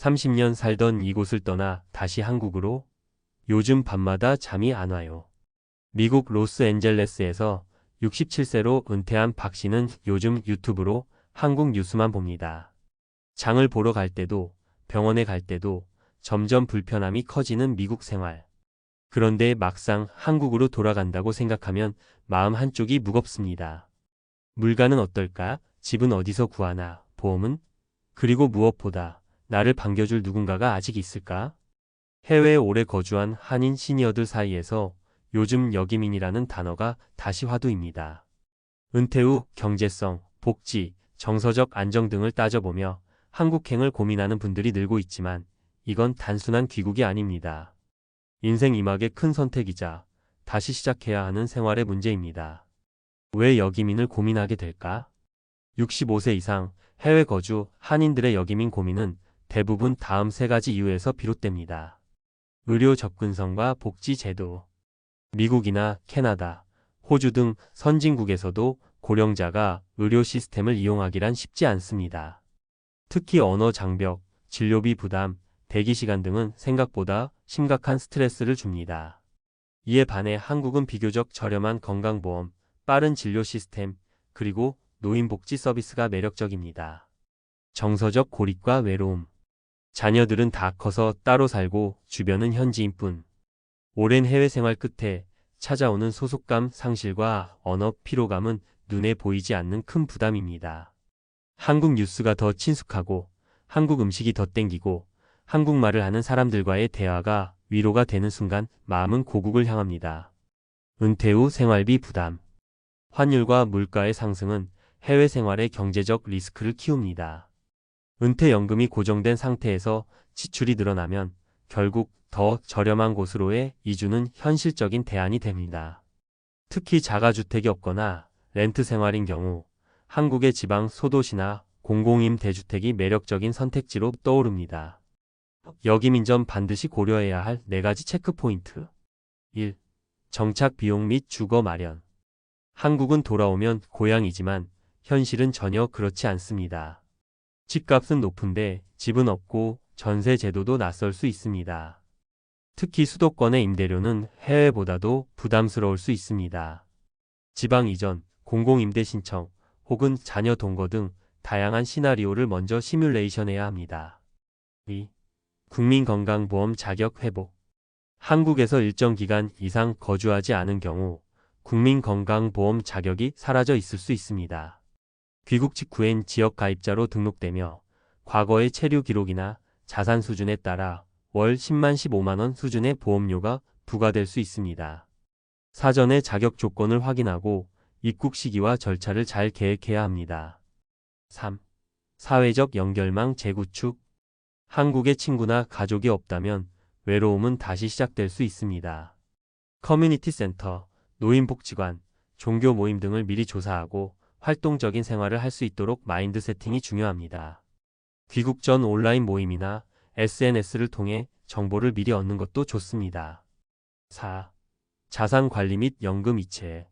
30년 살던 이곳을 떠나 다시 한국으로? 요즘 밤마다 잠이 안 와요. 미국 로스앤젤레스에서 67세로 은퇴한 박 씨는 요즘 유튜브로 한국 뉴스만 봅니다. 장을 보러 갈 때도, 병원에 갈 때도 점점 불편함이 커지는 미국 생활. 그런데 막상 한국으로 돌아간다고 생각하면 마음 한쪽이 무겁습니다. 물가는 어떨까? 집은 어디서 구하나? 보험은? 그리고 무엇보다 나를 반겨줄 누군가가 아직 있을까? 해외에 오래 거주한 한인 시니어들 사이에서 요즘 여기민이라는 단어가 다시 화두입니다. 은퇴 후 경제성, 복지, 정서적 안정 등을 따져보며 한국행을 고민하는 분들이 늘고 있지만 이건 단순한 귀국이 아닙니다. 인생 이막의 큰 선택이자 다시 시작해야 하는 생활의 문제입니다. 왜 여기민을 고민하게 될까? 65세 이상 해외 거주 한인들의 여기민 고민은 대부분 다음 세 가지 이유에서 비롯됩니다. 의료 접근성과 복지 제도. 미국이나 캐나다, 호주 등 선진국에서도 고령자가 의료 시스템을 이용하기란 쉽지 않습니다. 특히 언어 장벽, 진료비 부담, 대기 시간 등은 생각보다 심각한 스트레스를 줍니다. 이에 반해 한국은 비교적 저렴한 건강보험, 빠른 진료 시스템, 그리고 노인복지 서비스가 매력적입니다. 정서적 고립과 외로움. 자녀들은 다 커서 따로 살고 주변은 현지인뿐. 오랜 해외 생활 끝에 찾아오는 소속감 상실과 언어 피로감은 눈에 보이지 않는 큰 부담입니다. 한국 뉴스가 더 친숙하고 한국 음식이 더 땡기고 한국말을 하는 사람들과의 대화가 위로가 되는 순간 마음은 고국을 향합니다. 은퇴 후 생활비 부담. 환율과 물가의 상승은 해외 생활의 경제적 리스크를 키웁니다. 은퇴연금이 고정된 상태에서 지출이 늘어나면 결국 더 저렴한 곳으로의 이주는 현실적인 대안이 됩니다. 특히 자가주택이 없거나 렌트 생활인 경우 한국의 지방 소도시나 공공임대주택이 매력적인 선택지로 떠오릅니다. 여기민 전 반드시 고려해야 할 4가지 체크포인트. 1. 정착 비용 및 주거 마련. 한국은 돌아오면 고향이지만 현실은 전혀 그렇지 않습니다. 집값은 높은데 집은 없고 전세 제도도 낯설 수 있습니다. 특히 수도권의 임대료는 해외보다도 부담스러울 수 있습니다. 지방 이전, 공공임대 신청, 혹은 자녀 동거 등 다양한 시나리오를 먼저 시뮬레이션해야 합니다. 2. 국민건강보험 자격 회복. 한국에서 일정 기간 이상 거주하지 않은 경우 국민건강보험 자격이 사라져 있을 수 있습니다. 귀국 직후엔 지역 가입자로 등록되며 과거의 체류 기록이나 자산 수준에 따라 월 10만 15만 원 수준의 보험료가 부과될 수 있습니다. 사전에 자격 조건을 확인하고 입국 시기와 절차를 잘 계획해야 합니다. 3. 사회적 연결망 재구축. 한국에 친구나 가족이 없다면 외로움은 다시 시작될 수 있습니다. 커뮤니티 센터, 노인복지관, 종교 모임 등을 미리 조사하고 활동적인 생활을 할 수 있도록 마인드 세팅이 중요합니다. 귀국 전 온라인 모임이나 SNS를 통해 정보를 미리 얻는 것도 좋습니다. 4. 자산 관리 및 연금 이체.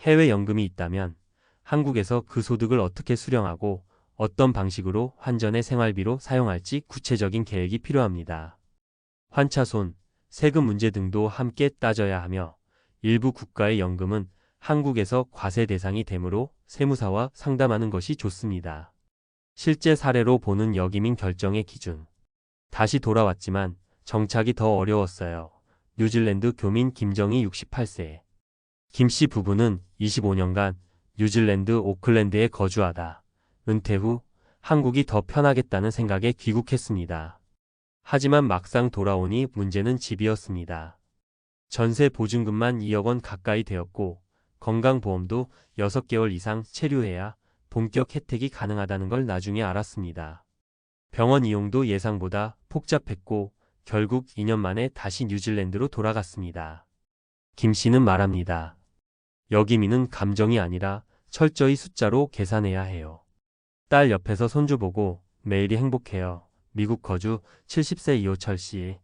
해외 연금이 있다면 한국에서 그 소득을 어떻게 수령하고 어떤 방식으로 환전의 생활비로 사용할지 구체적인 계획이 필요합니다. 환차손, 세금 문제 등도 함께 따져야 하며 일부 국가의 연금은 한국에서 과세 대상이 되므로 세무사와 상담하는 것이 좋습니다. 실제 사례로 보는 여기민 결정의 기준. 다시 돌아왔지만 정착이 더 어려웠어요. 뉴질랜드 교민 김정희 68세. 김 씨 부부는 25년간 뉴질랜드 오클랜드에 거주하다 은퇴 후 한국이 더 편하겠다는 생각에 귀국했습니다. 하지만 막상 돌아오니 문제는 집이었습니다. 전세 보증금만 2억 원 가까이 되었고 건강보험도 6개월 이상 체류해야 본격 혜택이 가능하다는 걸 나중에 알았습니다. 병원 이용도 예상보다 복잡했고 결국 2년 만에 다시 뉴질랜드로 돌아갔습니다. 김 씨는 말합니다. 여기민은 감정이 아니라 철저히 숫자로 계산해야 해요. 딸 옆에서 손주 보고 매일이 행복해요. 미국 거주 70세 이호철 씨.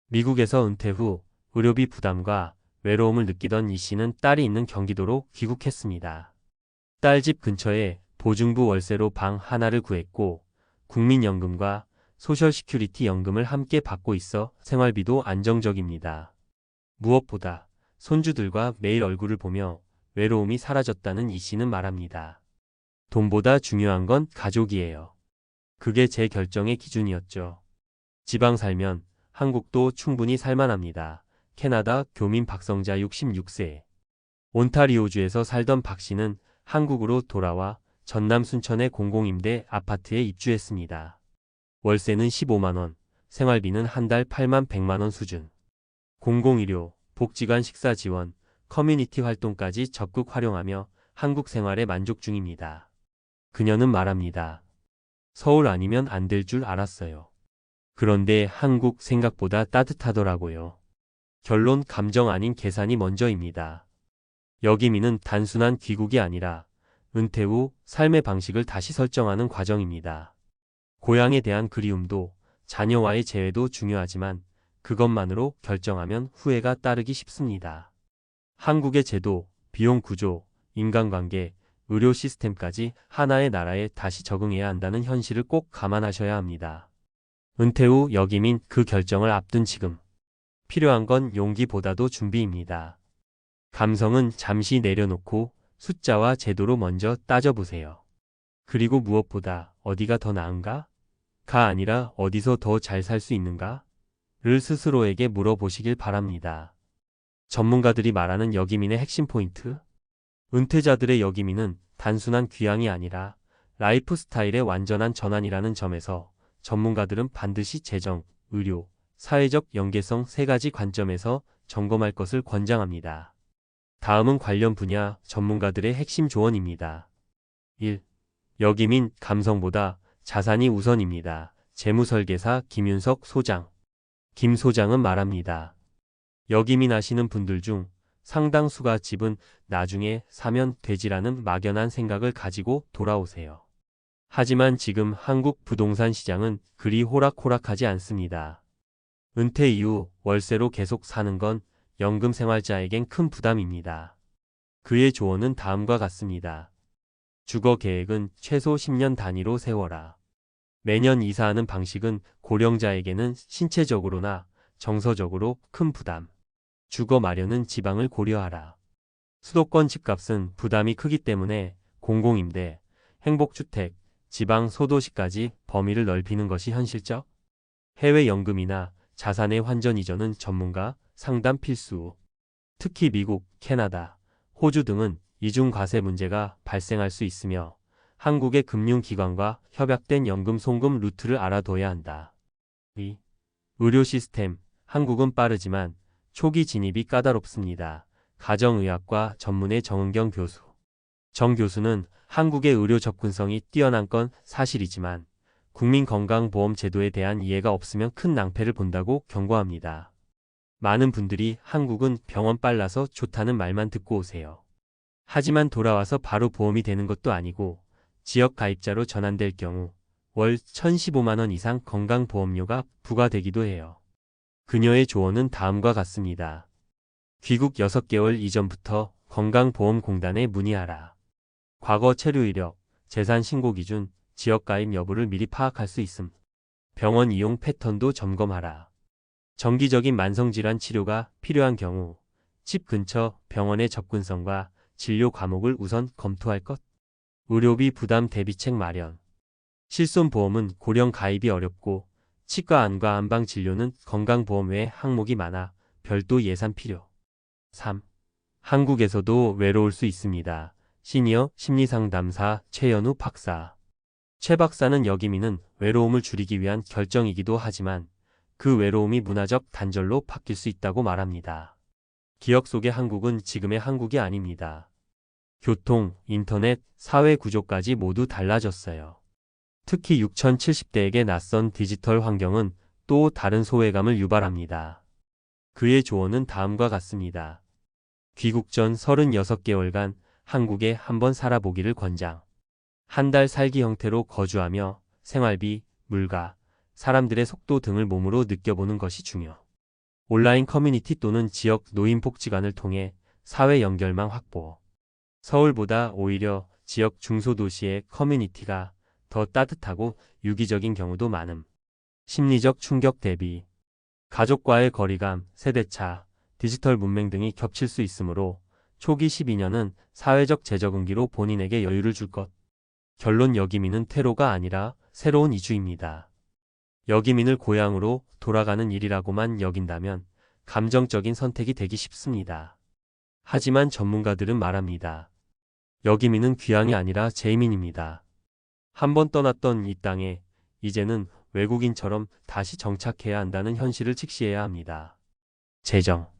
미국에서 은퇴 후 의료비 부담과 외로움을 느끼던 이 씨는 딸이 있는 경기도로 귀국했습니다. 딸 집 근처에 보증부 월세로 방 하나를 구했고 국민연금과 소셜 시큐리티 연금을 함께 받고 있어 생활비도 안정적입니다. 무엇보다 손주들과 매일 얼굴을 보며 외로움이 사라졌다는 이 씨는 말합니다. 돈보다 중요한 건 가족이에요. 그게 제 결정의 기준이었죠. 지방 살면 한국도 충분히 살만합니다. 캐나다 교민 박성자 66세. 온타리오주에서 살던 박 씨는 한국으로 돌아와 전남 순천의 공공임대 아파트에 입주했습니다. 월세는 15만 원, 생활비는 한 달 8만 100만 원 수준. 공공의료, 복지관 식사 지원, 커뮤니티 활동까지 적극 활용하며 한국 생활에 만족 중입니다. 그녀는 말합니다. 서울 아니면 안 될 줄 알았어요. 그런데 한국 생각보다 따뜻하더라고요. 결론 감정 아닌 계산이 먼저입니다. 역이민은 단순한 귀국이 아니라 은퇴 후 삶의 방식을 다시 설정하는 과정입니다. 고향에 대한 그리움도 자녀와의 재회도 중요하지만 그것만으로 결정하면 후회가 따르기 쉽습니다. 한국의 제도, 비용 구조, 인간관계, 의료 시스템까지 하나의 나라에 다시 적응해야 한다는 현실을 꼭 감안하셔야 합니다. 은퇴 후 역이민 그 결정을 앞둔 지금. 필요한 건 용기보다도 준비입니다. 감성은 잠시 내려놓고 숫자와 제도로 먼저 따져보세요. 그리고 무엇보다 어디가 더 나은가? 가 아니라 어디서 더 잘 살 수 있는가? 를 스스로에게 물어보시길 바랍니다. 전문가들이 말하는 역이민의 핵심 포인트? 은퇴자들의 역이민은 단순한 귀향이 아니라 라이프 스타일의 완전한 전환이라는 점에서 전문가들은 반드시 재정, 의료, 사회적 연계성 세 가지 관점에서 점검할 것을 권장합니다. 다음은 관련 분야 전문가들의 핵심 조언입니다. 1. 역이민 감성보다 자산이 우선입니다. 재무설계사 김윤석 소장. 김 소장은 말합니다. 역이민 하시는 분들 중 상당수가 집은 나중에 사면 되지라는 막연한 생각을 가지고 돌아오세요. 하지만 지금 한국 부동산 시장은 그리 호락호락하지 않습니다. 은퇴 이후 월세로 계속 사는 건 연금 생활자에겐 큰 부담입니다. 그의 조언은 다음과 같습니다. 주거 계획은 최소 10년 단위로 세워라. 매년 이사하는 방식은 고령자에게는 신체적으로나 정서적으로 큰 부담. 주거 마련은 지방을 고려하라. 수도권 집값은 부담이 크기 때문에 공공임대, 행복주택, 지방 소도시까지 범위를 넓히는 것이 현실적. 해외 연금이나 자산의 환전 이전은 전문가 상담 필수. 특히 미국, 캐나다, 호주 등은 이중 과세 문제가 발생할 수 있으며 한국의 금융기관과 협약된 연금 송금 루트를 알아둬야 한다. 2. 의료 시스템. 한국은 빠르지만 초기 진입이 까다롭습니다. 가정의학과 전문의 정은경 교수. 정 교수는 한국의 의료 접근성이 뛰어난 건 사실이지만 국민건강보험제도에 대한 이해가 없으면 큰 낭패를 본다고 경고합니다. 많은 분들이 한국은 병원 빨라서 좋다는 말만 듣고 오세요. 하지만 돌아와서 바로 보험이 되는 것도 아니고 지역 가입자로 전환될 경우 월 1,015만 원 이상 건강보험료가 부과되기도 해요. 그녀의 조언은 다음과 같습니다. 귀국 6개월 이전부터 건강보험공단에 문의하라. 과거 체류 이력, 재산 신고 기준, 지역 가입 여부를 미리 파악할 수 있음. 병원 이용 패턴도 점검하라. 정기적인 만성질환 치료가 필요한 경우 집 근처 병원의 접근성과 진료 과목을 우선 검토할 것. 의료비 부담 대비책 마련. 실손보험은 고령 가입이 어렵고 치과 안과 안방 진료는 건강보험 외에 항목이 많아 별도 예산 필요. 3. 한국에서도 외로울 수 있습니다. 시니어 심리상담사 최연우 박사. 최 박사는 역이민은 외로움을 줄이기 위한 결정이기도 하지만 그 외로움이 문화적 단절로 바뀔 수 있다고 말합니다. 기억 속의 한국은 지금의 한국이 아닙니다. 교통, 인터넷, 사회 구조까지 모두 달라졌어요. 특히 6070대에게 낯선 디지털 환경은 또 다른 소외감을 유발합니다. 그의 조언은 다음과 같습니다. 귀국 전 36개월간 한국에 한번 살아보기를 권장. 한 달 살기 형태로 거주하며 생활비, 물가, 사람들의 속도 등을 몸으로 느껴보는 것이 중요. 온라인 커뮤니티 또는 지역 노인복지관을 통해 사회 연결망 확보. 서울보다 오히려 지역 중소도시의 커뮤니티가 더 따뜻하고 유기적인 경우도 많음. 심리적 충격 대비. 가족과의 거리감, 세대차, 디지털 문맹 등이 겹칠 수 있으므로 초기 12년은 사회적 재적응기로 본인에게 여유를 줄 것. 결론 여기민은 퇴로가 아니라 새로운 이주입니다. 여기민을 고향으로 돌아가는 일이라고만 여긴다면 감정적인 선택이 되기 쉽습니다. 하지만 전문가들은 말합니다. 여기민은 귀향이 아니라 재이민입니다. 한번 떠났던 이 땅에 이제는 외국인처럼 다시 정착해야 한다는 현실을 직시해야 합니다. 재정.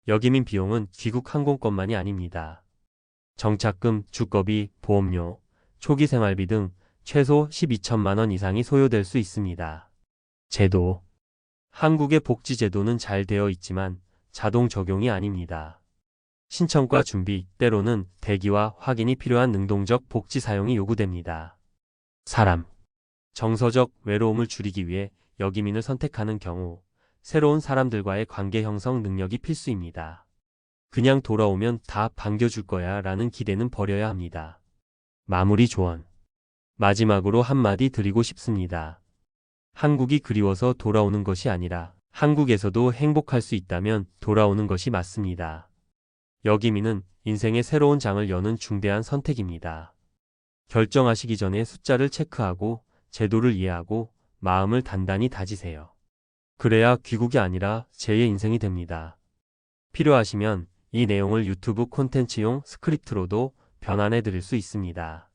여기민 비용은 귀국 항공권만이 아닙니다. 정착금, 주거비, 보험료, 초기 생활비 등 최소 12천만 원 이상이 소요될 수 있습니다. 제도. 한국의 복지제도는 잘 되어 있지만 자동 적용이 아닙니다. 신청과 준비, 때로는 대기와 확인이 필요한 능동적 복지 사용이 요구됩니다. 사람. 정서적 외로움을 줄이기 위해 여기민을 선택하는 경우 새로운 사람들과의 관계 형성 능력이 필수입니다. 그냥 돌아오면 다 반겨줄 거야 라는 기대는 버려야 합니다. 마무리 조언. 마지막으로 한마디 드리고 싶습니다. 한국이 그리워서 돌아오는 것이 아니라 한국에서도 행복할 수 있다면 돌아오는 것이 맞습니다. 여기민은 인생의 새로운 장을 여는 중대한 선택입니다. 결정하시기 전에 숫자를 체크하고 제도를 이해하고 마음을 단단히 다지세요. 그래야 귀국이 아니라 제2의 인생이 됩니다. 필요하시면 이 내용을 유튜브 콘텐츠용 스크립트로도 변환해 드릴 수 있습니다.